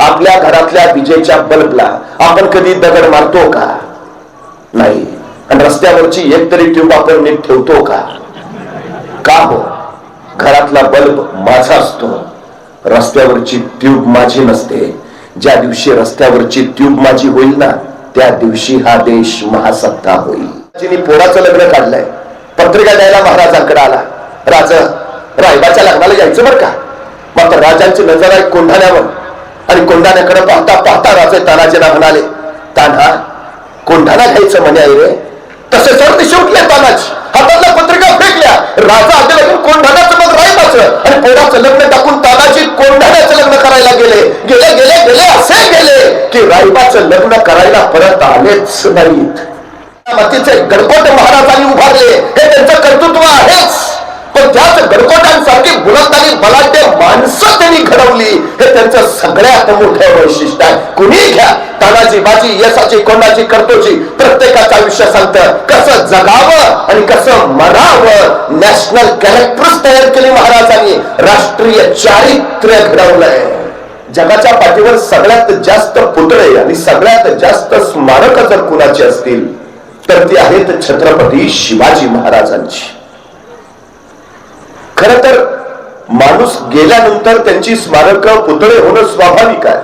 आपल्या घरातल्या विजेच्या बल्बला आपण कधी दगड मारतो का? नाही. आणि रस्त्यावरची एक तरी ट्यूब आपण नीट ठेवतो का? का हो? घरातला बल्ब माझा असतो, रस्त्यावरची ट्यूब माझी नसते. ज्या दिवशी रस्त्यावरची ट्यूब माझी होईल ना, त्या दिवशी हा देश महासत्ता होईल. जिने पोराचं लग्न काढलंय, पत्रिका द्यायला महाराजांकडे आला. रायबाच्या लग्नाला यायचं बरं का. मात्र राजांची नजर आहे कोंढाण्यावर, आणि कोंढाण्याकडे पाहता पाहता राजे तानाजीला म्हणाले, तान्हा, कोंढाणा घ्यायचं म्हणे रे. तसे सरते शेवटले तानाजी, हातातल्या पत्रिका फेकल्या. राजा आधी लगून कोंढाण्याचं मग रायबाचं, आणि पोराचं लग्न टाकून तानाजी कोंढाण्याचं लग्न करायला गेले. गेले गेले गेले असे गेले की रायबाचं लग्न करायला परत आलेच नाहीत. मातीचे गडकोट महाराजांनी उभारले, हे त्यांचं कर्तृत्व आहेच. पण त्याच गडकोटांसारखी बुलंद आणि बलाढ्य माणसं त्यांनी घडवली, हे त्यांचं सगळ्यात मोठं वैशिष्ट्य आहे. कुणी घ्या, तानाजी, बाजी, यशाची, कोंडाची, कर्तोची, प्रत्येकाचं आयुष्य सांगतं कसं जगावं आणि कसं मरावं. नॅशनल कॅरेक्टर्स तयार केली महाराजांनी, राष्ट्रीय चारित्र्य घडवलंय. जगाच्या पाठीवर सगळ्यात जास्त पुतळे आणि सगळ्यात जास्त स्मारक जर कुणाची असतील तर ती आहेत छत्रपती शिवाजी महाराजांची. खर तर माणूस गेल्यानंतर त्यांची स्मारक पुतळे होणं स्वाभाविक आहे,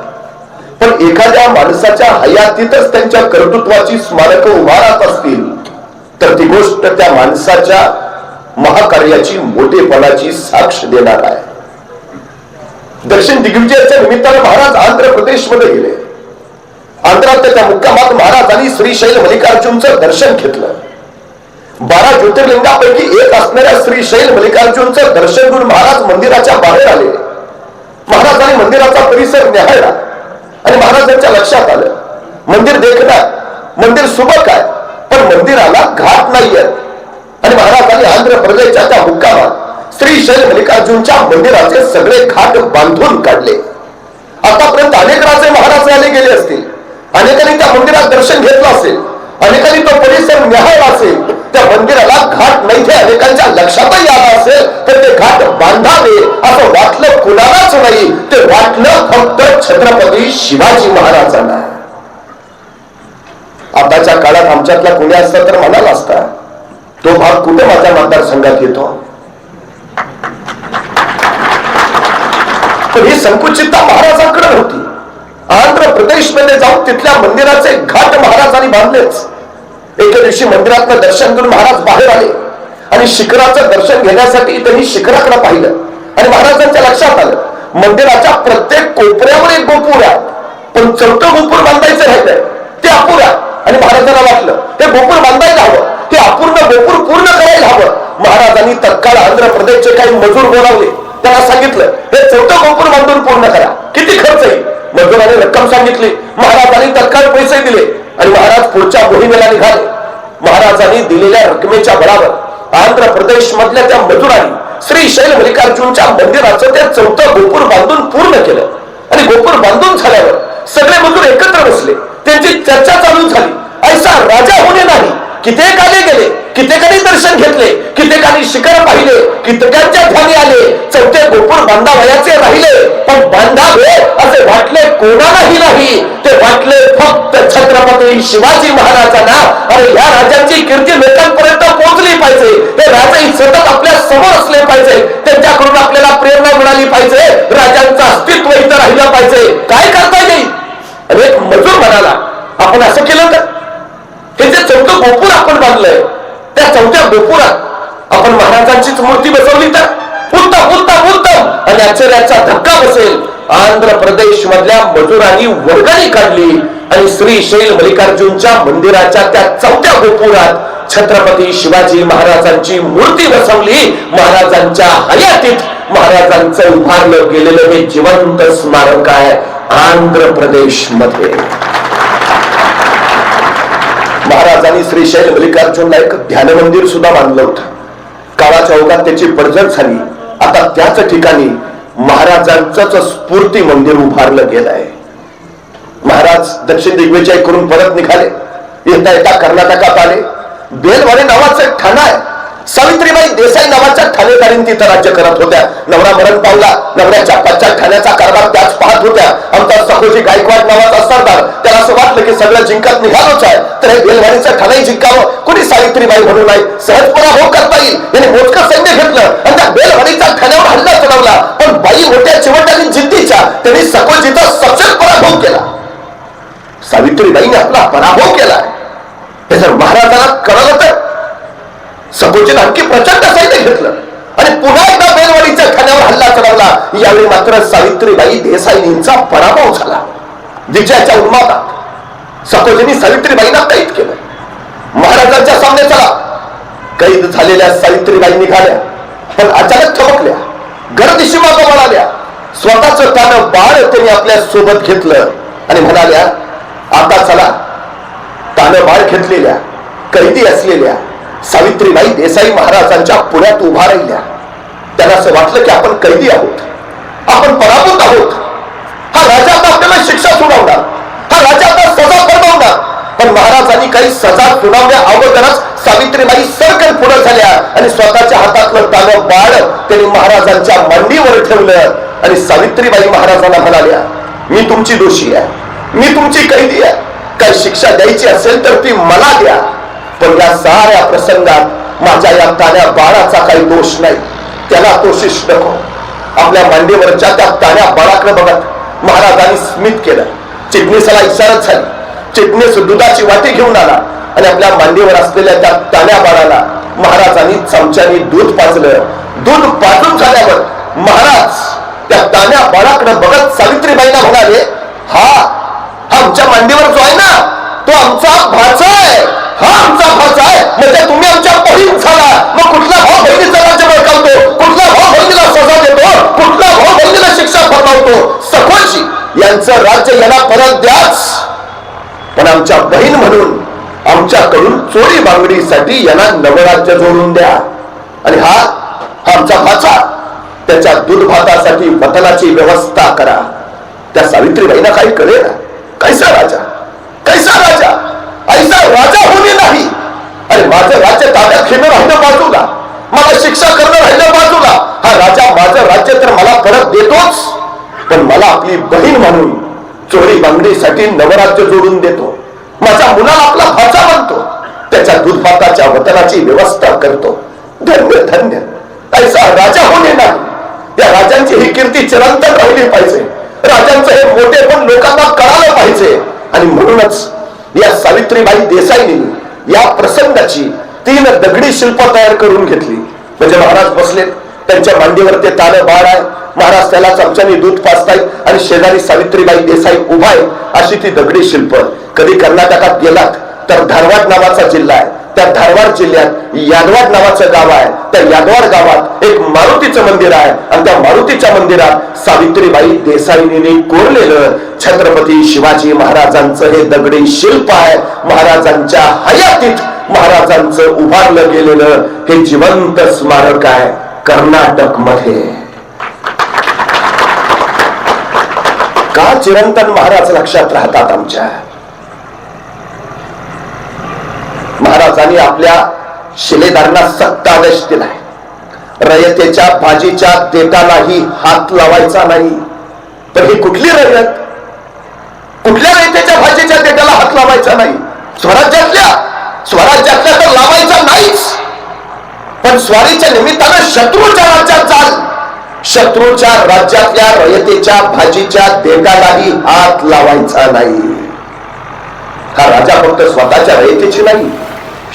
पण एखाद्या माणसाच्या हयातीतच त्यांच्या कर्तृत्वाची स्मारक उभारत असतील तर ती गोष्ट त्या माणसाच्या महाकार्याची मोठेपणाची साक्ष देणार आहे. दर्शन दिग्विजयाच्या निमित्तानं महाराज आंध्र प्रदेशमध्ये गेले. आंध्रात त्या मुक्कामात महाराजांनी श्रीशैल मल्लिकार्जुनचं दर्शन घेतलं. 12 ज्योतिर्लिंगापैकी एक असणाऱ्या श्रीशैल मल्लिकार्जुनचं दर्शन घेऊन महाराज मंदिराच्या बाहेर आले. महाराजांनी मंदिराचा परिसर निहाळला आणि महाराजांच्या लक्षात आलं, मंदिर देखणार, मंदिर सुबक आहे, पण मंदिराला घाट नाहीये. आणि महाराजांनी आंध्र प्रदेशच्या त्या मुक्कामात श्रीशैल मल्लिकार्जुनच्या मंदिराचे सगळे घाट बांधून काढले. आतापर्यंत अनेक राजे महाराज आले गेले असतील, अनेकांनी त्या मंदिरात दर्शन घेतलं असेल, अनेकांनी तो परिसर निहाळला असेल. त्या मंदिराला घाट नाही ते अनेकांच्या लक्षातही आलं असेल, तर ते घाट बांधावे असं वाटलं कुणालाच नाही. ते वाटलं फक्त छत्रपती शिवाजी महाराजांना. आताच्या काळात आमच्यातला कुणी असता तर म्हणाला असता, तो भाग कुठे माझ्या मतदारसंघात येतो. पण ही संकुचितता महाराजांकडे होती. आंध्र प्रदेशमध्ये जाऊन तिथल्या मंदिराचे घाट महाराजांनी बांधलेच. एके दिवशी मंदिरातलं दर्शन करून महाराज बाहेर आले आणि शिखराचं दर्शन घेण्यासाठी त्यांनी शिखराकडे पाहिलं आणि महाराजांच्या लक्षात आलं, मंदिराच्या प्रत्येक कोपऱ्यावर एक गोपूर आहे, पण चौथं गोपूर बांधायचं राहिलंय, ते अपुर आहे. आणि महाराजांना वाटलं हे गोपूर बांधायला हवं, हे अपूर्ण गोपूर पूर्ण करायला हवं. महाराजांनी तत्काळ आंध्र प्रदेशचे काही मजूर बोलावले, त्यांना सांगितलं हे चौथं गोपूर बांधून पूर्ण करा, किती खर्च येईल. मजुरांनी रक्कम सांगितली, महाराजांनी तत्काळ पैसे दिले आणि महाराज पुढच्या मोहिमेला निघाले. महाराजांनी दिलेल्या रकमेच्या बळावर आंध्र प्रदेश मधल्या त्या मजुरांनी श्रीशैल मल्लिकार्जुनच्या मंदिराचं ते चौथं गोपूर बांधून पूर्ण केलं. आणि गोपूर बांधून झाल्यावर सगळे मजूर एकत्र बसले, त्यांची चर्चा चालू झाली. ऐसा राजा होणे नाही, कित्येक आले गेले, कित्येकांनी दर्शन घेतले, कित्येकांनी शिखर पाहिले, कित्येकांच्या ध्यानी आले, चौथे गोपूर बांधावयाचे राहिले, पण बांधावे असे वाटले कोणालाही नाही. ते वाटले फक्त छत्रपती शिवाजी महाराजांना. आणि या राजांची कीर्ती लोकांपर्यंत पोहोचली पाहिजे, ते राजाही सतत आपल्या समोर असले पाहिजे, त्यांच्याकडून आपल्याला प्रेरणा मिळाली पाहिजे, राजांचं अस्तित्व इथं राहिलं पाहिजे. काय करता येईल? आणि एक मजूर म्हणाला, आपण असं केलं तर हे जे चौथं गोपूर आपण बांधलंय, त्या चौथ्या गोपुरात आपण महाराजांचीच मूर्ती बसवली तर उत्तम उत्तम उत्तम. आणि आश्चर्याचा धक्का बसेल. आंध्र प्रदेश मधल्या मजुरांनी वर्गणी काढली आणि श्रीशैल मल्लिकार्जुनच्या मंदिराच्या त्या चौथ्या गोपुरात छत्रपती शिवाजी महाराजांची मूर्ती बसवली. महाराजांच्या हयातीत महाराजांचं उभारलं गेलेलं हे जिवंत स्मारक आहे आंध्र प्रदेश मध्ये. महाराजांनी श्रीशैल मल्लिकार्जुनला एक ध्यान मंदिर सुद्धा बांधलं होतं. काळाच्या ओघात त्याची पडझड झाली. आता त्याच ठिकाणी महाराजांचंच स्फूर्ती मंदिर उभारलं गेलं आहे. महाराज दक्षिण दिग्विजय करून परत निघाले. येता येता कर्नाटकात आले. बेलवाडी नावाचं एक ठाणं आहे, सावित्रीबाई देसाई नावाच्या ठाणेदारीन तिथं राज्य करत होत्या. नवरा मरण पावला, नवऱ्याच्या पाश्चात ठाण्याचा कारभार त्याच पाहत होत्या. आमचा सखोजी गायकवाड नावाचा सरदार, त्याला असं वाटलं की सगळं जिंकत निघालोच आहे, तर हे बेलवाडीचं ठाणेही जिंकावं. कुणी सावित्रीबाई म्हणून नाही, सहज पराभव करता येईल. याने मोजकं सैन्य घेतलं आणि त्या बेलवाडीचा ठाण्यावर हल्ला चढवला. पण बाई होत्या चिवट आणि जिद्दीच्या, त्यांनी सखोजीचा सपशेल पराभव केला. सावित्रीबाईने आपला पराभव केला. हे जर महाराजांना कळलं तर सखोजीने आणखी प्रचंड सैन्य घेतलं आणि पुन्हा एकदा बेलवाडीच्या ठाण्यावर हल्ला चढवला. यावेळी मात्र सावित्रीबाई देसाईंचा पराभव झाला. विजयाच्या उन्मादात सखोजींनी सावित्रीबाईंना कैद केलं. महाराजांच्या सामने चला. कैद झालेल्या सावित्रीबाई निघाल्या, पण अचानक थबकल्या, गर्दिशी मागं वळाल्या. स्वतःच तानं बाळ त्यांनी आपल्या सोबत घेतलं आणि म्हणाल्या, आता चला. तानं बाळ घेतलेल्या, कैदी असलेल्या सावित्रीबाई देसाई महाराजांच्या पुण्यात उभा राहिल्या. त्यांना असं वाटलं की आपण कैदी आहोत, आपण पराभूत आहोत. हा राजा आता आपल्याला शिक्षा सुनावणार, हा राजा आता सजा फरमावणार. पण महाराजांनी काही सजा सुनावण्या अगोदरच सावित्रीबाई सरकन पुढे झाल्या आणि स्वतःच्या हातातलं तानं बाळ त्यांनी महाराजांच्या मांडीवर ठेवलं आणि सावित्रीबाई महाराजांना म्हणाल्या, मी तुमची दोषी आहे, मी तुमची कैदी आहे. काही शिक्षा द्यायची असेल तर ती मला द्या, पण या साऱ्या प्रसंगात माझ्या या तान्या बाळाचा काही दोष नाही, त्याला दोषीश नको. आपल्या मांडीवरच्या त्या तान्या बाळाकडे बघत महाराजांनी स्मित केलं. चिटणीसाला इशारा झाली. चिटणीस दुधाची वाटी घेऊन आला आणि आपल्या मांडीवर असलेल्या त्या तान्या बाळाला महाराजांनी चमच्याने दूध पाजलं. दूध पाजून झाल्यावर महाराज त्या तान्या बाळाकडे बघत सावित्रीबाईंना म्हणाले, हा आमच्या मांडीवर जो आहे ना, तो आमचा भाचा आहे, हा आमचा भाचा आहे. म्हणजे तुम्ही आमच्या बहीण झाला. मग कुठला भाऊ बहिणीचा राज्य बळकावतो, कुठला भाऊ बहिणीला सजा देतो, कुठला भाऊ बहिणीला शिक्षा फरमावतो. सखोजी यांचं राज्य यांना परत द्याच, पण आमच्या बहीण म्हणून आमच्याकडून चोरी बांगडीसाठी यांना नवराज्य जोडून द्या. आणि हा आमचा भाचा, त्याच्या दूध भातासाठी वतनाची व्यवस्था करा. त्या सावित्रीबाईंना काही कळेल, कैसा राजा, कैसा राजा, ऐसा राजा होणे नाही. अरे माझं राज्य ताब्यात घेणं राहिलं बाजूला, मला शिक्षा करणं राहिलं बाजूला. हा राजा माझं राज्य तर मला परत देतोच, पण मला आपली बहीण म्हणून चोरी बांगडीसाठी नवराज्य जोडून देतो. माझ्या मुलाला आपला भाचा म्हणतो, त्याच्या दूधभाताच्या वतनाची व्यवस्था करतो. धन्य धन्य, ऐसा राजा होणे नाही. या राजांची ही कीर्ती चिरंतन राहिली पाहिजे. राजांचं हे मोठे पण लोकांना कळालं पाहिजे. आणि म्हणूनच या सावित्रीबाई देसाईंनी या प्रसंगाची 3 दगडी शिल्प तयार करून घेतली. म्हणजे महाराज बसलेत, त्यांच्या मांडीवर ते तानं बाळ आहे, महाराज त्याला चमच्याने दूध पाजतायत आणि शेजारी सावित्रीबाई देसाई उभा आहे. अशी ती दगडी शिल्प. कधी कर्नाटकात गेलात तर धारवाड नावाचा जिल्हा आहे, त्या धारवाड जिल्ह्यात यादवाड नावाचं गाव आहे. त्या यादवाड गावात एक मारुतीचं मंदिर आहे आणि त्या मारुतीच्या मंदिरात सावित्रीबाई देसाईंनी कोरलेलं छत्रपती शिवाजी महाराजांचं हे दगडी शिल्प आहे. महाराजांच्या हयातीत महाराजांचं उभारलं गेलेलं हे जिवंत स्मारक आहे कर्नाटक मध्ये. का चिरंतन महाराज लक्षात राहतात आमच्या. महाराजांनी आपल्या शिलेदारांना सक्त आदेश दिलाय, रयतेच्या भाजीच्या देठालाही हात लावायचा नाही. तर ही कुठली रयत, कुठल्या रयतेच्या भाजीच्या देठाला हात लावायचा नाही? स्वराज्यातल्या तर लावायचा नाहीच, पण स्वारीच्या निमित्तानं शत्रूच्या राज्यात जाल, शत्रूच्या राज्यातल्या रयतेच्या भाजीच्या देठालाही हात लावायचा नाही. हा राजा फक्त स्वतःच्या रयतेची नाही,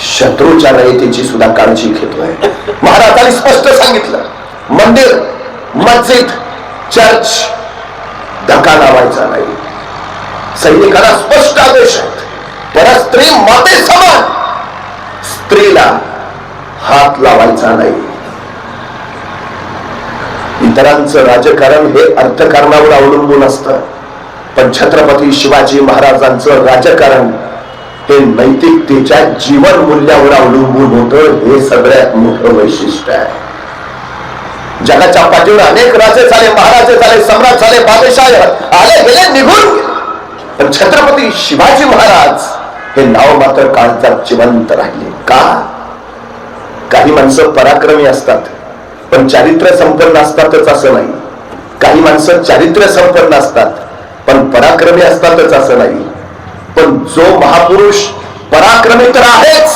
शत्रूच्या रयतेची सुद्धा काळजी घेतोय. महाराजांनी स्पष्ट सांगितलं, मंदिर, मस्जिद, चर्च धक्का लावायचा नाही. सैनिकांना स्पष्ट आदेश आहेत, परस्त्री माते समान, स्त्रीला हात लावायचा नाही. इतरांचं राजकारण हे अर्थकारणावर अवलंबून असतं, पण छत्रपती शिवाजी महाराजांचं राजकारण हे नैतिकतेच्या जीवन मूल्यावर अवलंबून होतं. हे सगळ्यात मोठं वैशिष्ट्य आहे. जगाच्या पाठीवर अनेक राजे झाले, महाराजे झाले, सम्राट झाले, बादशाह आले गेले, निघून गेले, पण छत्रपती शिवाजी महाराज हे नाव मात्र काळात जिवंत राहिले. का? काही माणसं पराक्रमी असतात पण चारित्र्य संपन्न असतातच असं नाही. काही माणसं चारित्र्य संपन्न असतात पण पराक्रमी असतातच असं नाही. पण जो महापुरुष पराक्रमी तर आहेच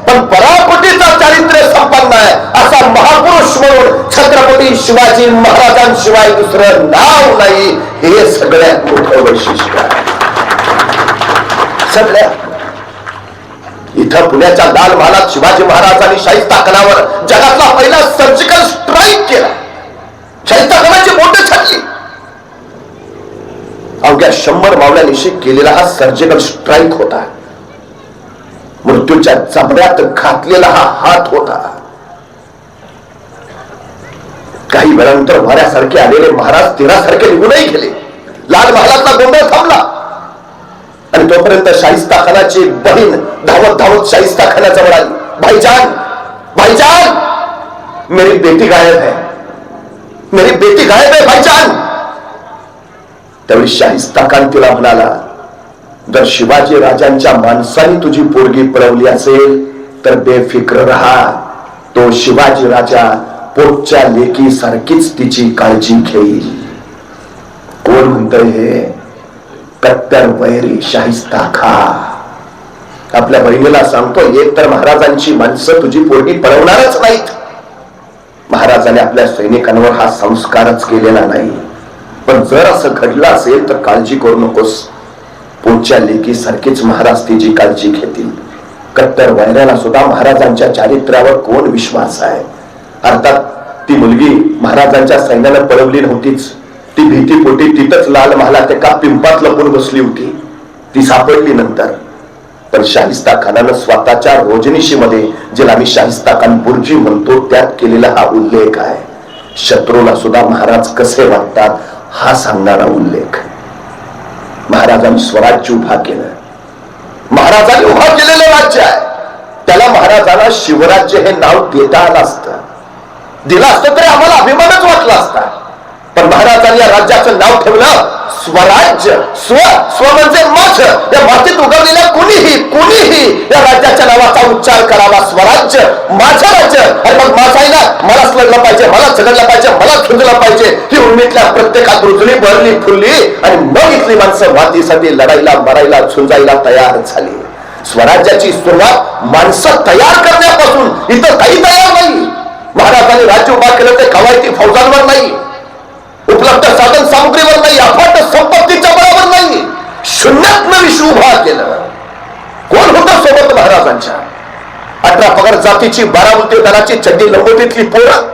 पण पराकोटीचा चारित्र्य संपन्न आहे असा महापुरुष म्हणून छत्रपती शिवाजी महाराजांशिवाय दुसरं नाव नाही. हे सगळ्यात मोठं वैशिष्ट्य आहे. सगळ्या इथं पुण्याच्या लाल महालात शिवाजी महाराजांनी शाहिस्ता खानावर जगातला पहिला सर्जिकल स्ट्राईक केला. शाहिस्ता खानाची बोटं छाटली. अवघ्या 100 मावळ्यांनी केलेला हा सर्जिकल स्ट्राईक होता. मृत्यूच्या जबड्यात घातलेला हा हात होता. काही वेळानंतर वाऱ्यासारखे आलेले महाराज तीरासारखे निघूनही गेले. लाल महालातला गोंधळ थांबला आणि तोपर्यंत शाहिस्ता खानाची बहीण धावत धावत शाहिस्ता खानाजवळ आली. भाईजान, भाईजान, मेरी बेटी गायब है, मेरी बेटी गायब है भाईजान. त्यावेळी शाहिस्ता खान तिला म्हणाला, जर शिवाजी राजांच्या माणसाने तुझी पोरगी पळवली असेल तर बेफिक्र राहा. तो शिवाजी राजा पोटच्या लेकी सारखीच तिची काळजी घेईल. कोण म्हणतंय हे? कट्टर वैरी शाहिस्ता खान आपल्या बहिणीला सांगतो, एक तर महाराजांची माणसं तुझी पोरगी पळवणारच नाहीत. महाराजांनी आपल्या सैनिकांवर हा संस्कारच केलेला नाही. पण जर असं घडलं असेल तर काळजी करू नकोस. पोटच्या लेकी सारखीच महाराज तिची काळजी घेतील. कट्टर वैऱ्याला सुद्धा महाराजांच्या चारित्र्यावर कोण विश्वास आहे? अर्थात ती मुलगी महाराजांच्या सैन्यानं पळवली नव्हतीच. ती भीतीपोटी तिथंच लाल महालात एका पिंपात लपून बसली होती. ती सापडली नंतर. पण शाहिस्ता खानानं स्वतःच्या रोजनिशीमध्ये ज्याला आम्ही शाहिस्ता खान बुर्जी म्हणतो त्यात केलेला हा उल्लेख आहे. शत्रूला सुद्धा महाराज कसे वाटतात हा सांगणारा उल्लेख. महाराजांनी स्वराज्य उभा केलं. महाराजांनी उभा केलेलं राज्य आहे. त्याला महाराजांना शिवराज्य हे नाव देता आलं असतं. दिलं असतं तरी आम्हाला अभिमानच वाटला असता. पण महाराजांनी या राज्याचं नाव ठेवलं स्वराज्य. स्व म्हणजे माझ. या मातीत उगवलेल्या कुणीही या राज्याच्या नावाचा उच्चार करावा. स्वराज्य, माझं राज्य. आणि मग माझा आहे ना, मलाच लढलं पाहिजे, मला झगडलं पाहिजे, मला झुंजलं पाहिजे ही उर्मीतल्या प्रत्येकात रुजली, भरली, फुलली. आणि मग इथली माणसं मातीसाठी लढायला, मरायला, झुंजायला तयार झाली. स्वराज्याची सुरुवात माणसं तयार करण्यापासून. इथं काही तयार नाही. महाराजांनी राज्य उभा केलं ते कवायती फौजांवर नाही, उपलब्ध साधन सामग्रीवर नाही, अफाट संपत्तीच्या बळावर नाही. शून्यातनं विश्व उभा केलं. कोण होतं सोबत महाराजांच्या? 18 पगार जातीची 12 उलटे दराची चड्डी लंगोटीतली पोरं.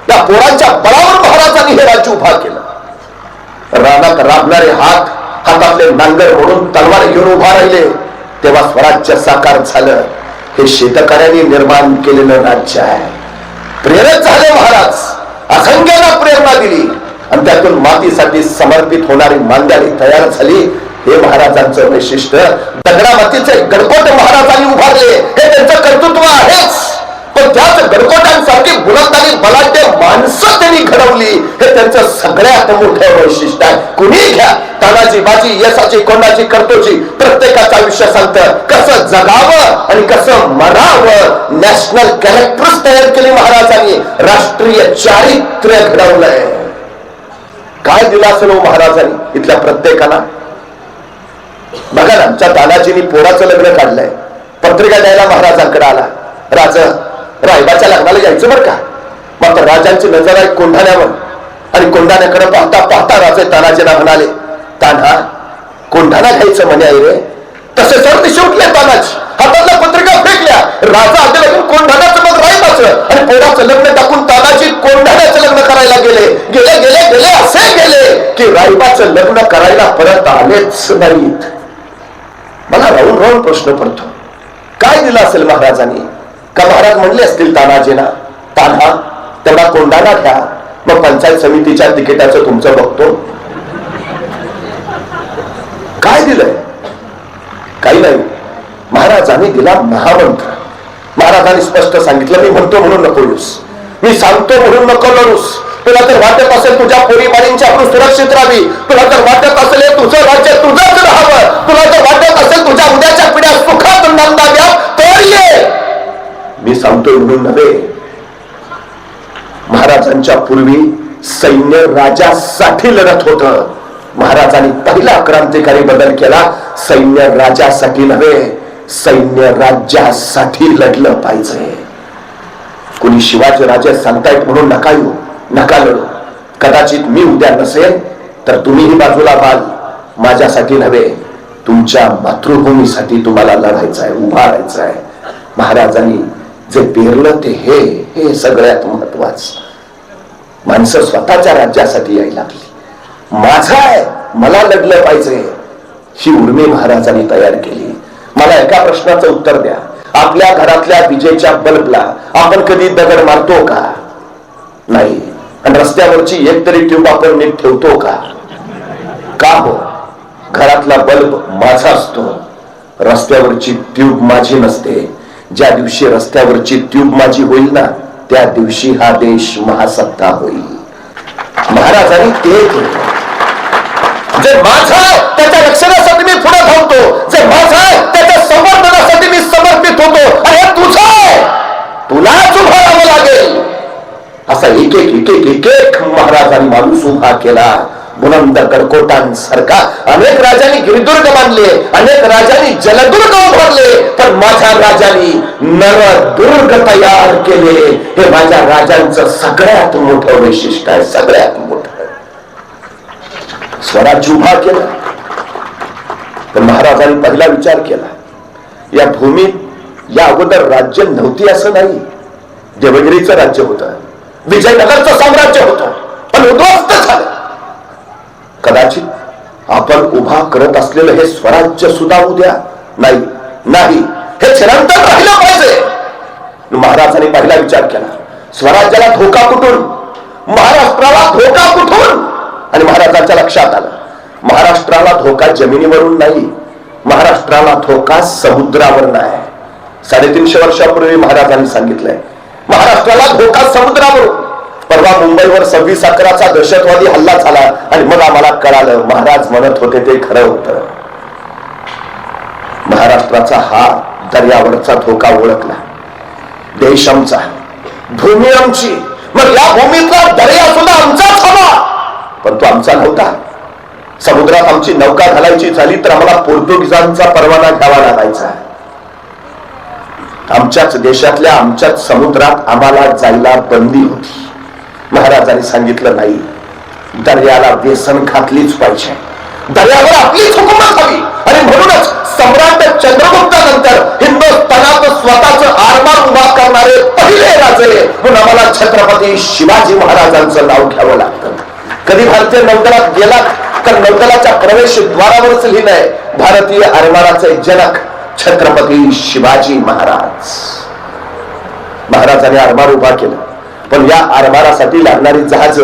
या पोरांच्या बळावर महाराजांनी हे राज्य उभा केलं. रानात राबणारे हातातले नांगर म्हणून तलवार घेऊन उभा राहिले तेव्हा स्वराज्य साकार झालं. हे शेतकऱ्यांनी निर्माण केलेलं राज्य आहे. प्रेरित झाले महाराज, असंख्याला प्रेरणा दिली आणि त्यातून मातीसाठी समर्पित होणारी मांद्याळी तयार झाली. हे महाराजांचं वैशिष्ट्य. दगडा मातीचे गडकोट महाराजांनी उभारले हे त्यांचं कर्तृत्व आहेच. पण त्याच गडकोटांसारखी बुलंदारी बलाढ्य माणसं त्यांनी घडवली हे त्यांचं सगळ्यात मोठं वैशिष्ट्य आहे. कुणी घ्या, तानाजी, बाजी, यसाची, कोंडाची, कर्तोची, प्रत्येकाचं आयुष्य सांगतं कसं जगावं आणि कसं मरावं. नॅशनल कॅरेक्टर्स तयार केली महाराजांनी. राष्ट्रीय चारित्र्य घडवलंय. काय दिलं असेल महाराजांनी इथल्या प्रत्येकाला? बघा ना, आमच्या तानाजींनी पोराचं लग्न काढलंय. पत्रिका द्यायला महाराजांकडे आला. रायबाच्या लग्नाला यायचं बरं का. मात्र राजांची नजर आहे कोंढाण्यावर आणि कोंढाण्याकडे पाहता पाहता राजे तानाजीला म्हणाले, तान्हा, कोंढाणा घ्यायचं म्हणे आहे रे. तसे सर दिशे उठले तानाजी. हातातल्या पत्रिका फेकल्या. राजा आधी लग्न कोंढाण्याचं मग रायबाचं आणि पोराचं लग्न टाकून तानाजी कोंढाण्याचं लग्न करायला गेले. गेले गेले गेले असे गेले की रायबाचं लग्न करायला परत आलेच नाहीत. मला राहून राहून प्रश्न पडतो, काय दिलं असेल महाराजांनी? का महाराज म्हणले असतील तानाजीना, तान्हा तेवढा कोंढाणा घ्या, मग पंचायत समितीच्या तिकिटाचं तुमचं बघतो. काय दिलंय? काही नाही. महाराजांनी दिला महामंत्र. महाराजांनी स्पष्ट सांगितलं, मी म्हणतो म्हणून नको लढूस, मी सांगतो म्हणून नको लढूस. तुला तर वाटत असेल तुझ्या पोरीबाळींची आपण सुरक्षित राहावी, तुला तर वाटत असेल तुझं राज्य तुझंच राहावं, तुला तर वाटत असेल तुझ्या उद्याच्या पिढ्या सुखात नांदाव्या, तर ये. मी सांगतोय म्हणून नव्हे. महाराजांच्या पूर्वी सैन्य राजासाठी लढत होत. महाराजांनी पहिला क्रांतिकारी बदल केला. सैन्य राजासाठी नव्हे, सैन्य राज्यासाठी लढलं पाहिजे. कोणी शिवाजी राजे सांगतायत म्हणून नका येऊ, नका लढू. कदाचित मी उद्या नसेल तर तुम्हीही बाजूला व्हाल. माझ्यासाठी नव्हे, तुमच्या मातृभूमीसाठी तुम्हाला लढायचं आहे, उभा राहायचं आहे. महाराजांनी जे पेरलं ते हे सगळ्यात महत्वाचं. माणसं स्वतःच्या राज्यासाठी यायला लागली. माझा आहे, मला लढलं पाहिजे, ही उर्मी महाराजांनी तयार केली. मला एका प्रश्नाचं उत्तर द्या. आपल्या घरातल्या विजेच्या बल्बला आपण कधी दगड मारतो का? नाही. आणि रस्त्यावरची एक तरी ट्यूब आपण नीट ठेवतो का? का हो? घरातला बल्ब माझा असतो, रस्त्यावरची ट्यूब माझी नसते. ज्या दिवशी रस्त्यावरची ट्यूब माझी होईल ना, त्या दिवशी हा देश महासत्ता होईल. महाराजांनी ते केलं. जे माझं आहे त्याच्या रक्षणासाठी मी पुढे धावतो, जे माझं आहे त्याच्या संवर्धनासाठी मी समर्पित होतो. आणि हे तुझं आहे, तुलाच उभं राहावं लागेल. असा एक महाराजांनी माणूस उभा केला. बुलंद कडकोटांसारखा अनेक राजांनी गिरिदुर्ग बांधले, अनेक राजांनी जलदुर्ग उभारले, पण माझ्या राजांनी नरदुर्ग तयार केले. हे माझ्या राजांचं सगळ्यात मोठं वैशिष्ट्य आहे, सगळ्यात मोठं. स्वराज्य उभा केला. पण महाराजांनी पहिला विचार केला, या भूमीत या अगोदर राज्य नव्हती असं नाही. देवगिरीचं राज्य होतं, विजयनगरचं साम्राज्य होतं, पण उद्ध्वस्त झालं. कदाचित आपण उभा करत असलेलं हे स्वराज्य सुद्धा उद्या नाही, हे चिरंतन राहिलं पाहिजे. महाराजांनी पहिला विचार केला, स्वराज्याला धोका कुठून, महाराष्ट्राला धोका कुठून? आणि महाराजांच्या लक्षात आलं, महाराष्ट्राला धोका जमिनीवरून नाही, महाराष्ट्राला धोका समुद्रावर नाही. 350 वर्षापूर्वी महाराजांनी सांगितलंय, महाराष्ट्राला धोका समुद्रावरून. परवा मुंबईवर 26/11चा दहशतवादी हल्ला झाला आणि मग आम्हाला कळालं महाराज म्हणत होते ते खरं होतं. महाराष्ट्राचा हा दर्यावरचा धोका ओळखला. देश आमचा, भूमी आमची, मग या भूमीतला दर्या सुद्धा आमचाच हवा, पण तो आमचा नव्हता. समुद्रात आमची नौका घालायची झाली तर आम्हाला पोर्तुगीजांचा परवाना घ्यावा लागायचा. आमच्याच देशातल्या आमच्याच समुद्रात आम्हाला जायला बंदी होती. महाराजांनी सांगितलं नाही, दर्याला व्यसन घातलीच पाहिजे, दर्यावर आपलीच हुकूमत हवी. आणि म्हणूनच सम्राट चंद्रगुप्तानंतर हिंदुस्थानात स्वतःचं आरमार उभा करणारे पहिले राजे म्हणून आम्हाला छत्रपती शिवाजी महाराजांचं नाव घ्यावं लागतं. कधी भारतीय नौदलात गेला तर नौदलाच्या प्रवेशद्वारावरच लिहिलंय, भारतीय आरमाराचे जनक छत्रपती शिवाजी महाराज. महाराजांनी आरमार उभा केला, पण या आरमारासाठी लागणारी जहाज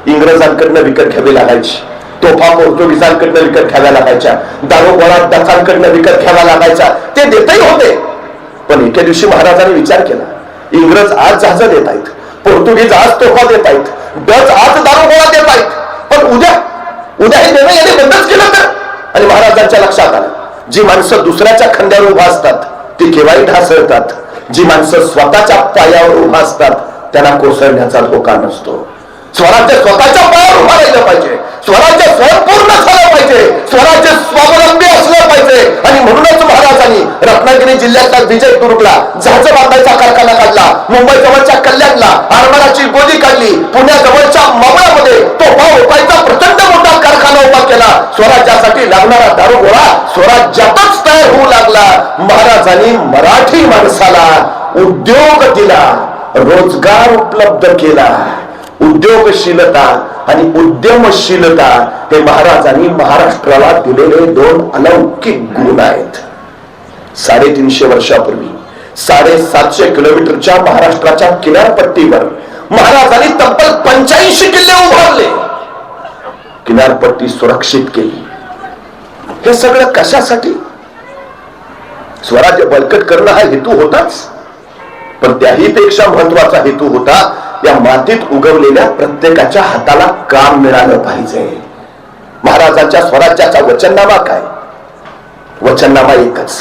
इंग्रजांकडनं विकत घ्यावी लागायची, तोफा पोर्तुगीजांकडनं विकत घ्याव्या लागायच्या, दारूगोळा डचांकडनं विकत घ्यावा लागायचा. ते देतही होते, पण एके दिवशी महाराजांनी विचार केला, इंग्रज आज जहाज देत आहेत, पोर्तुगीज आज तोफा देत आहेत, डच आज दारूगोळा देत आहेत, पण उद्या हे देणं याने बंदच केलं तर. आणि महाराजांच्या लक्षात आलं, जी माणसं दुसऱ्याच्या खांद्यावर उभा असतात ती केव्हाही ढासळतात, जी माणसं स्वतःच्या पायावर उभा असतात त्यांना कोसळण्याचा धोका नसतो. स्वराज्य स्वतःच्या पायावर उभा राहिलं पाहिजे, स्वराज्य स्वयंपूर्ण झालं पाहिजे, स्वराज्य स्वावलंबी असलं पाहिजे. आणि म्हणूनच महाराजांनी रत्नागिरी जिल्ह्यातल्या विजयदुर्गला जहाज बांधायचा कारखाना काढला, मुंबई जवळच्या कल्याणला आरमाराची गोदी काढली, पुण्याजवळच्या मावळामध्ये तोफा ओपायचा प्रचंड मोठा कारखाना उभा केला. स्वराज्यासाठी लागणारा दारूगोळा स्वराज्यातच तयार होऊ लागला. महाराजांनी मराठी माणसाला उद्योग दिला, रोजगार उपलब्ध केला. उद्योगशीलता आणि उद्यमशीलता हे महाराजांनी महाराष्ट्राला दिलेले 2 अलौकिक गुण आहेत. 350 वर्षापूर्वी 750 किलोमीटरच्या महाराष्ट्राच्या किनारपट्टीवर महाराजांनी तब्बल 85 किल्ले उभारले, किनारपट्टी सुरक्षित केली. हे सगळं कशासाठी? स्वराज्य बळकट करणं हा हेतू होताच, पण त्याही पेक्षा महत्वाचा हेतू होता या मातीत उगवलेल्या प्रत्येकाच्या हाताला काम मिळालं पाहिजे. महाराजांच्या स्वराज्याचा वचननामा काय? वचननामा एकच,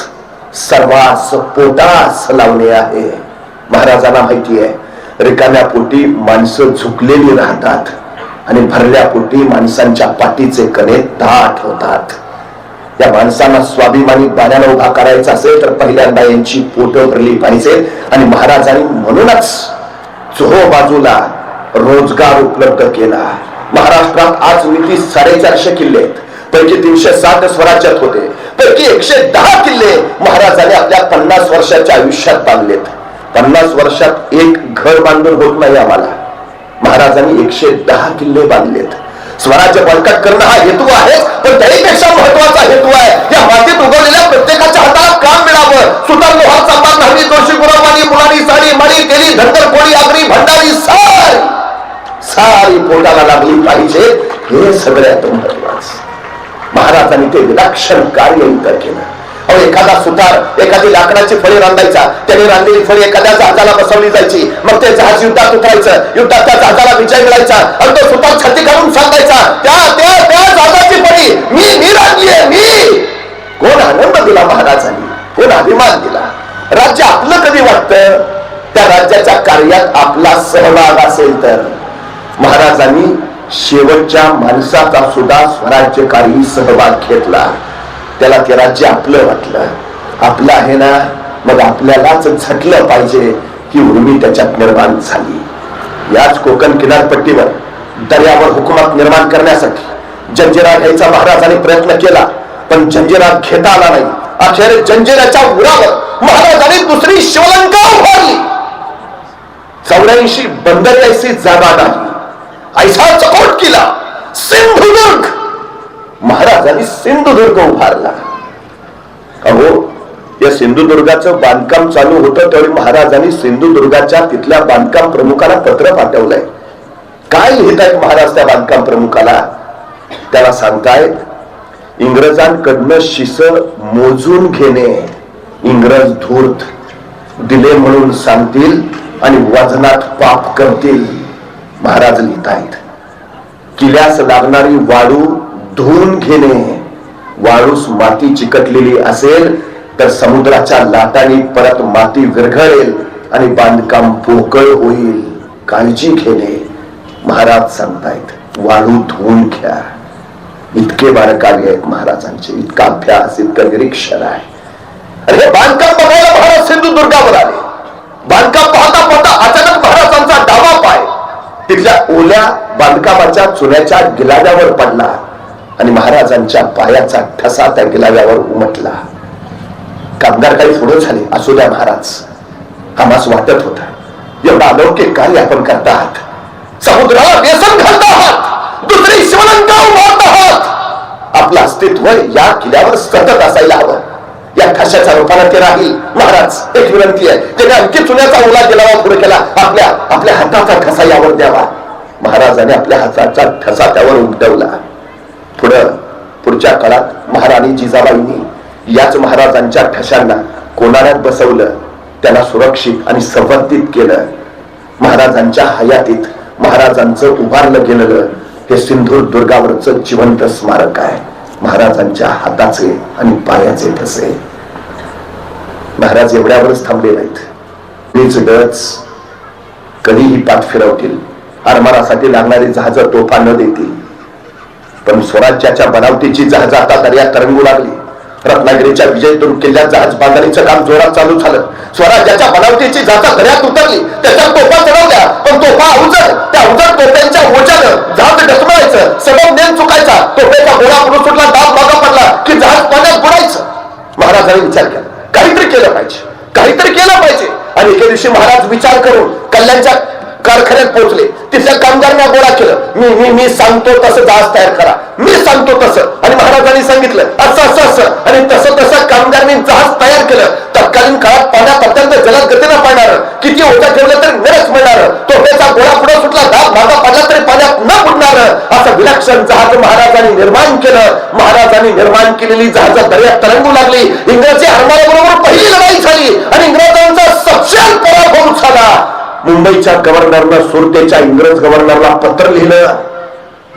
सर्वांस पोटास लावणे आहे. महाराजांना माहिती आहे रिकाम्या पोटी माणसं झुकलेली राहतात आणि भरल्या पोटी माणसांच्या पाठीचे कणे ताठ होतात. या माणसांना स्वाभिमानी बाण्याला उभा करायचा असेल तर पहिल्यांदा यांची पोटं भरली पाहिजे. आणि महाराजांनी म्हणूनच चोहो बाजूला रोजगार उपलब्ध केला. महाराष्ट्रात आज मिती 450 किल्ले आहेत. पैकी 360 स्वराज्यात होते. पैकी 110 किल्ले महाराजांनी आपल्या 50 वर्षाच्या आयुष्यात बांधलेत. 50 वर्षात एक घर बांधून होत नाही आम्हाला. महाराजांनी 110 किल्ले बांधलेत. स्वराज्य बळकट करणं हा हेतू आहे, पण त्याहीपेक्षा महत्वाचा हेतू आहे या मातीत उगवलेल्या प्रत्येकाच्या हाताला काम मिळावं. सुतार लोहार चांभार न्हावी जोशी गुरावानी मुलानी साडी माडी तेली धनगर कोळी आगरी भंडारी सारी पोटाला लागली पाहिजे. हे सगळ्यात महत्वाचं. महाराजांनी ते विलक्षण कार्य इथं केलं. एखादा सुतार एखादी लाकडाची फळी रांधायचा. त्याने रांधलेली फळी एखाद्या जहाजाला बसवली जायची. मग ते जहाज युद्धात उतरायचं. युद्धात त्या जहाजाला विजय मिळायचा आणि तो सुतार छाती घालून सांगायचा त्या जहाजाची फळी मी रांधलीये मी. कोण आनंद दिला महाराजांनी, कोण अभिमान दिला. राज्य आपलं कधी वाटतं त्या राज्याच्या कार्यात आपला सहभाग असेल तर. महाराजांनी शेवटच्या माणसाचा सुद्धा स्वराज्यकारी सहभाग घेतला. त्याला ते राज्य आपलं वाटलं. आपलं आहे ना, मग आपल्यालाच झटलं पाहिजे ही उर्मी त्याच्यात निर्माण झाली. याच कोकण किनारपट्टीवर दर्यावर हुकूमत निर्माण करण्यासाठी जंजिरा घ्यायचा महाराजांनी प्रयत्न केला, पण जंजिरा घेता आला नाही. अखेर जंजिराच्या उरावर महाराजांनी दुसरी शिवलंका उभारली. 84 बंदरे ऐसी जागा नाही. ऐसा चकोट केला सिंधुदुर्ग. महाराजांनी सिंधुदुर्ग उभारला. अहो, या सिंधुदुर्गाचं बांधकाम चालू होतं त्यावेळी महाराजांनी सिंधुदुर्गाच्या तिथल्या बांधकाम प्रमुखाला पत्र पाठवलंय. काय लिहितायत महाराज त्या बांधकाम प्रमुखाला? त्याला सांगतायत इंग्रजांकडनं शिस मोजून घेणे. इंग्रज धूर्त दिले म्हणून सांगतील आणि वजनात पाप करतील. महाराज लिहितायत किल्ल्यास लागणारी वाळू धुवून घेणे. वाळूस माती चिकटलेली असेल तर समुद्राच्या लाटांनी परत माती विरघळेल आणि बांधकाम पोकळ होईल. काळजी घेणे. महाराज सांगतायत वाळू धुवून घ्या. इतके बारकावे आहेत महाराजांचे. इतका अभ्यास, इतकं निरीक्षण आहे. आणि हे बांधकाम बघायला महाराज सिंधुदुर्गावर आले. बांधकाम पाहता पाहता अचानक महाराजांचा डावा पाय तिथल्या ओल्या बांधकामाच्या चुन्याच्या गिलाव्यावर पडला आणि महाराजांच्या पायाचा ठसा त्या गिलाव्यावर उमटला. कामगार काही पुढे झाले. असू द्या महाराज, आम्हास वाटत होता एवढा अलौकिक कार्य आपण करत आहात. समुद्राला व्यसन घालत आहात. दुसरी शिवलंका उभारत आहात. आपलं अस्तित्व या किल्ल्यावर सतत असायला हवं. या ठशाच्या रूपाने ते राहील. महाराज, एक विनंती आहे, त्याने आणखी चुन्याचा ओला गिलावा पुढे केला. आपल्या हाताचा ठसा यावर द्यावा. महाराजांनी आपल्या हाताचा ठसा त्यावर उमटवला. पुढच्या काळात महाराणी जिजाबाईंनी याच महाराजांच्या ठशांना कोणाऱ्यात बसवलं. त्याला सुरक्षित आणि संवर्धित केलं. महाराजांच्या हयातीत महाराजांचं उभारलं गेलेलं हे सिंधुदुर्गावरचं जिवंत स्मारक आहे. महाराजांच्या हाताचे आणि पायाचे ठसे. महाराज एवढ्यावरच थांबले नाहीत. वीज डच कधीही पाठ फिरवतील. आरमारासाठी लागणारी जहाज तोफा न देतील. पण स्वराज्याच्या बनावटीची जहाज आता दर्यात तरंगू लागली. रत्नागिरीच्या विजयदुर्ग किल्ल्यात जहाज बांधणीचं काम जोरात चालू झालं. स्वराज्याच्या बनावटीची जहाज दर्यात उतरली. त्याच्यात तोफा चढवल्या, पण तोफा अवजड. त्या अवजड तोफ्यांच्या ओझ्यानं जहाज डसमळायचं. सबब नेम चुकायचा. तोफेचा गोळा पुढे सुटला, दाब मागा पडला की जहाज पाण्यात बुडायचं. महाराजांनी विचार केला काहीतरी केलं पाहिजे, काहीतरी केलं पाहिजे. आणि एके दिवशी महाराज विचार करून कल्याणच्या कारखान्यात पोहोचले. तिथल्या कामगारांना गोळा केलं. मी सांगतो तसं जहाज तयार करा. मी सांगतो तसं. आणि महाराजांनी सांगितलं असं आणि तसं कामगारांनी जहाज तयार केलं. तत्कालीन काळात पाण्यात अत्यंत जलद गतीनं पाडणार. किती ओझा ठेवलं तरी निरस मिळणार. तोफेचा गोळा पुढे सुटला, दाब मागा पडला तरी पाण्यात न बुडणार असं विलक्षण जहाज महाराजांनी निर्माण केलं. महाराजांनी निर्माण केलेली जहाज दर्यात तरंगू लागली. इंग्रजी आरमाराबरोबर पहिली लढाई झाली आणि इंग्रजांचा सपशेल पराभव झाला. मुंबईच्या गव्हर्नरनं सुरतेच्या इंग्रज गव्हर्नरला पत्र लिहिलं,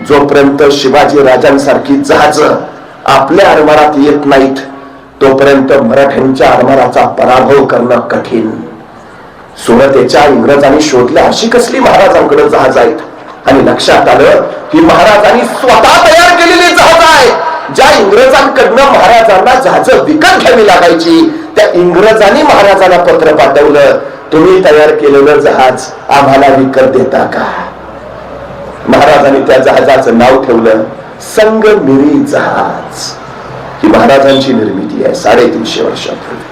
जोपर्यंत शिवाजी राजांसारखी जहाज आपल्या आरमारात येत नाहीत तोपर्यंत मराठ्यांच्या आरमाराचा पराभव करणं कठीण. सुरतेच्या इंग्रजांनी शोधल्या अशी कसली महाराजांकडे जहाज आहेत, आणि लक्षात आलं ही महाराजांनी स्वतः तयार केलेली जहाज आहे. ज्या इंग्रजांकडनं महाराजांना जहाज विकत घ्यावी लागायची, त्या इंग्रजांनी महाराजांना पत्र पाठवलं, तुम्ही तयार केलेलं जहाज आम्हाला विकत देता का? महाराजांनी त्या जहाजाचं नाव ठेवलं संगमिरी जहाज. ही महाराजांची निर्मिती आहे 350 वर्षापूर्वी.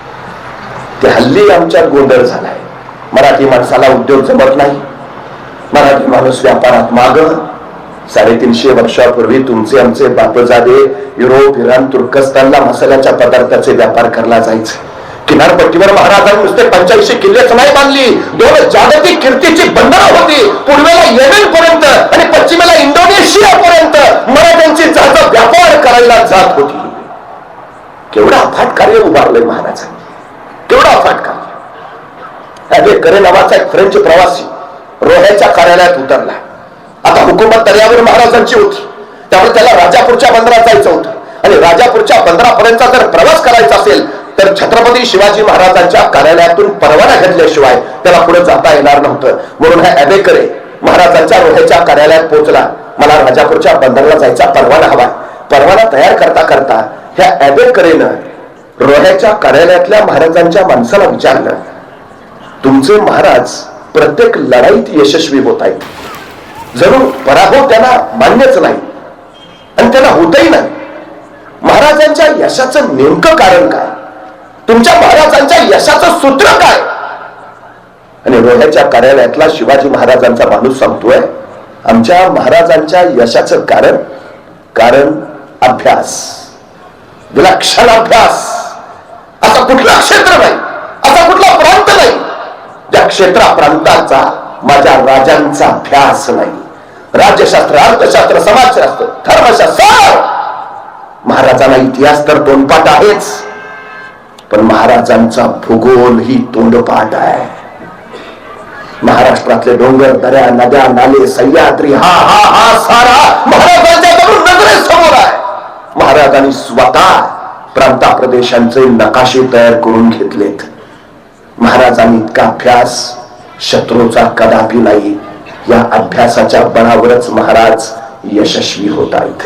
ते हल्ली आमच्यात गोंधळ झालाय. मराठी माणसाला उद्योग जमत नाही, मराठी माणूस व्यापारात माग. 350 वर्षापूर्वी तुमचे आमचे बापजादे युरोप, इराण, तुर्कस्तानला मसाल्याच्या पदार्थाचे व्यापार करला जायचे. किनारपट्टीवर महाराजांनी नुसते 85 किल्लेच नाही बांधली, 2 जागतिक कीर्तीची बंदरं होती. पूर्वेला येमेन पर्यंत आणि पश्चिमेला इंडोनेशिया पर्यंत मराठ्यांची जहाज व्यापार करायला जात होती. केवढा अफाट कार्य उभारलंय महाराजांनी, केवढा अफाट कार्य. करे नावाचा एक फ्रेंच प्रवासी रोह्याच्या कार्यालयात उतरला. आता हुकूमत दर्यावर महाराजांची होती, त्यामुळे त्याला राजापूरच्या बंदरात जायचं होतं, आणि राजापूरच्या बंदरापर्यंत जर प्रवास करायचा असेल तर छत्रपती शिवाजी महाराजांच्या कार्यालयातून परवाना घेतल्याशिवाय त्याला पुढे जाता येणार नव्हतं. म्हणून हा अबेकरे महाराजांच्या रोह्याच्या कार्यालयात पोहोचला. मला राजापूरच्या बंदराला जायचा परवाना हवाय. परवाना तयार करता करता ह्या अबेकरेनं रोह्याच्या कार्यालयातल्या महाराजांच्या माणसाला विचारलं, तुमचे महाराज प्रत्येक लढाईत यशस्वी होत आहेत, जणू पराभव त्यांना मान्यच नाही आणि त्यांना होतही नाही. महाराजांच्या यशाचं नेमकं कारण काय? तुमच्या महाराजांच्या यशाचं सूत्र काय? आणि रोह्याच्या कार्यालयातला शिवाजी महाराजांचा माणूस सांगतोय, आमच्या महाराजांच्या यशाचं कारण अभ्यास, विलक्षण अभ्यास. असा कुठला क्षेत्र नाही, असा कुठला प्रांत नाही ज्या क्षेत्रा प्रांताचा माझ्या राजांचा अभ्यास नाही. राज्यशास्त्र, अर्थशास्त्र, समाजशास्त्र, धर्मशास्त्र. महाराजांना इतिहास तर तोंडपाठ आहेच, पण महाराजांचा भूगोल ही तोंडपाठ आहे. महाराष्ट्रातले डोंगर, दऱ्या, नद्या, नाले, सह्याद्री हा सारा महाराजांच्या नजरेसमोर आहे. महाराजांनी स्वतः प्रांता प्रदेशांचे नकाशे तयार करून घेतलेत. महाराजांनी इतका अभ्यास शत्रूचा कदापि नाही. या अभ्यासाच्या बळावरच महाराज यशस्वी होत आहेत.